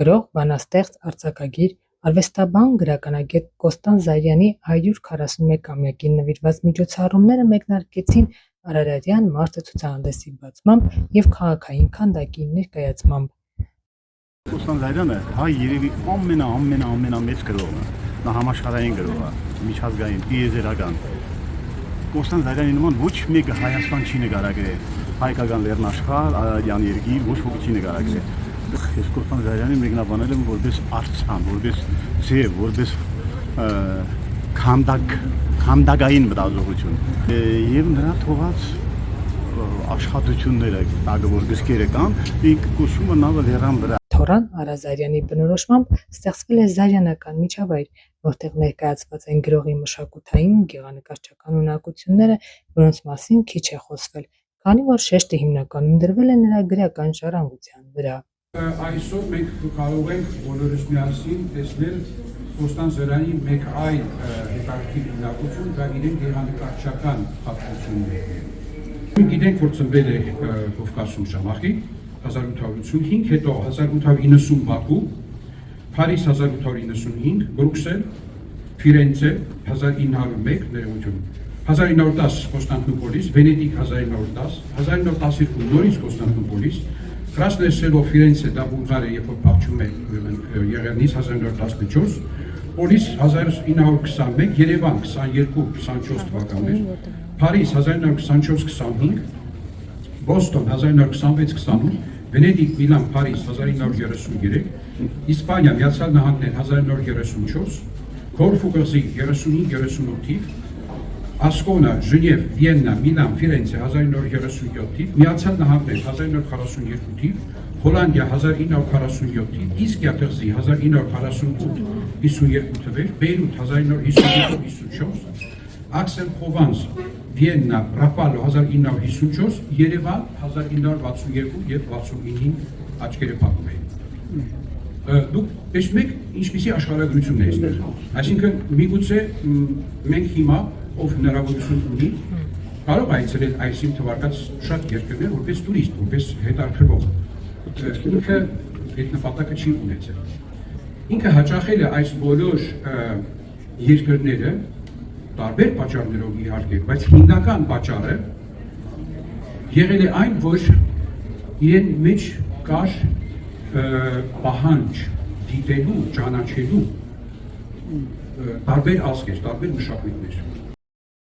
Գրող, բանաստեղծ, արձակագիր, արվեստաբան, գրականագետ Կոստան Զարյանի 141-ամյակին նվիրված միջոցառումները մեկնարկեցին Արարատյան մարդը ցուցահանդեսի բացմամբ և քաղաքային քանդակի ներկայացմամբ։ Կոստան Զարյանը երևի ամենամեծ գրողն է, նա համաշխարհային գրող է, միջազգային, տիեզերական։ Կոստան Զարյանի նման ոչ մեկը Հայաստան չի նկարագրել, հայկական լեռնաշխարհ, Արարատյան երկիր ոչ ոք չի նկարագրել։ Ես Կոստան Զարյանին մեկնաբանել եմ որպես արձան, որպես ձև, որպես քանդակային մտածողություն եւ նրա թողած աշխատությունները, որ գրքերը կան, ինքը կոչվում է նավը լեռան վրա։ Թորան Արազարյանի բնորոշմամբ ստեղծվել է զարյանական միջավայր, որտեղ ներկայացված են գրողի մշակութային, գեղանկարչական ունակությունները, որոնց մասին քիչ է խոսվել, քանի որ շեշտը հիմնականում դրվել է նրա գրական ժառանգության վրա։ Այսօր մենք կարող ենք բոլորս միասին տեսնել Կոստան Զարյանի մեկ այլ հետաքրքիր ունակություն, դա իրեն գեղանկարչական հատկություններն են։ Գիտենք, որ ծնվել է Կովկասում Շամախի 1885, հետո 1890 Բաքու, Փարիզ 1895, Բրուքսել, Ֆիրենցե 1901, ներողություն, 1910 Կոստանդնուպոլիս, Վենետիկ 1910, 1912 նորից Կոստանդնուպոլիս, Krasnoye Selo Firenze դա Բուլղարիա, երբ որ փախչում է Եղեռնից 1914, Պոլիս 1921, Երևան 22-24 թվականներ, Փարիզ 1924-25, Բոստոն 1926-28, Վենետիկ, Միլան, Փարիզ 1933, Իսպանիա, Միացյալ Նահանգներ 1934, Կորֆու կղզի 35-38 թիվ, Ասկոնա, Ժնև, Վիեննա, Միլան, Ֆիրենցե 1937 թիվ, Միացյալ Նահանգներ 1942 թիվ, Հոլանդիա 1947 թիվ, Իսկիա կղզի 1948-52 թվեր, Բեյրութ 1952-54, Աքսել Պրովանս, Վիեննա, Ռապալո 1954, Երևան 1962 և 69-ին աչքերը փակում էին։ Դուք տեսնում եք ինչպիսի աշխարհագրություն է այստեղ։ Այսինքն միգուցե մենք հիմա ով հնարավորություն ունի, կարող այցելել այսին թվարկած շատ երկրներ որպես տուրիստ, որպես հետաքրքրվող։ Ինքը այդ նպատակը չի ունեցել։ Ինքը հաճախել է այս բոլոր երկրները տարբեր պատճառներով իհարկե, բայց հիմնական պատճառը եղել է այն, որ իրեն մեջ կար պահանջ դիտելու, ճանաչելու տարբեր ազգեր, տարբեր մշակույթներ։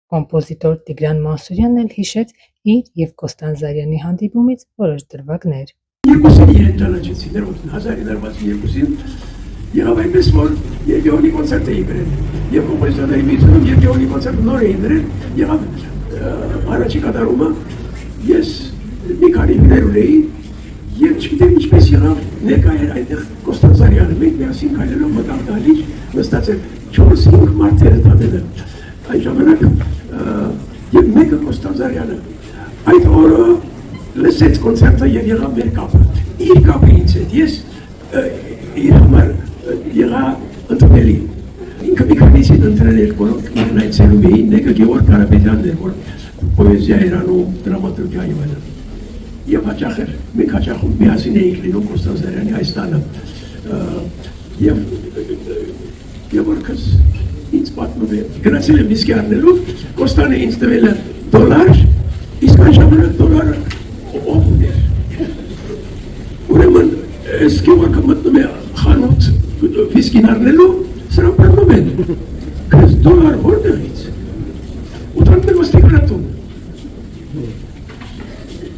Կոմպոզիտոր Տիգրան Մանսուրյանն էլ հիշեց իր և Կոստան Զարյանի հանդիպումից որոշ դրվագներ։ Երկուսին իրեն ճանաչեցին, 1962-ին եղավ այնպես, որ Երգեոնի կոնցերտ էին գրել, և կոմպոզիտորների միությունում Երգեոնի կոնցերտ նոր էին գրել, եղավ առաջի կատարումը, ես մի քանի հյուներ ունեի, և չգիտեմ ինչպես եղավ ներկա էր այնտեղ Կոստան Զարյանը, մենք միասին քայլելով մտանք դահլիճ, նստած էր 4-5 մարդերը տանելը, այն ժամանակ և մեկը Կոստան Զարյանը այդ օրը լսեց կոնցերտը և եղավ մեր կապը, իր կապը ինձ հետ, ես իր համար եղա ընդունելի, ինքը մի քանիսին ընդրել որոնք իրեն այցելում էին, մեկը Գևորգ Կարապետյանն էր, որ պոեզիա էր անում, դրամատուրգիա և այլն, և հաճախ էր, մենք հաճախում միասին էինք լինում Կոստան Զարյանի այս տանը, և Գևորգս ինձ պատմում է, գնացել եմ իսկի առնելու, Կոստանը ինձ տվել է դոլար, իսկ այն ժամանակ դոլարը օգուն էր։ Ուրեմն, այս Գևորգը մտնում է խանութ վիսկին առնելու, սրան պատմում են, կրես դոլար որտեղից, ու տանում են ոստի գրատում։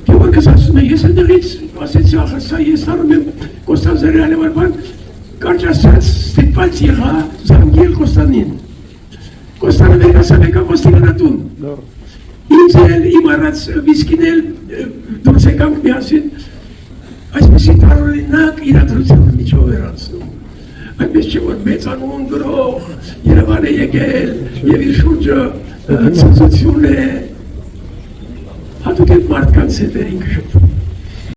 Գևորգս ասում է, ես այնտեղից ասեցի, ախր սա ես առում եմ Կոստան Զարյանի վարման, կարճ ասած ստիպված եղա զանգել Կոստանին։ Կոստանը վերգասան եկա ոստի գրատում։ Ինձ էլ իմ առած վիսկին էլ դուրս եկանք միասին, այսպեսի տարօրինակ իրադրությունը միջով էր անցնում։ Այնպես չէ, որ մեծանուն գրող Երևան է եկել և իր շուրջը ցնծություն է, հատուկ այդ մարդկանց հետ էր ինքը շփվում։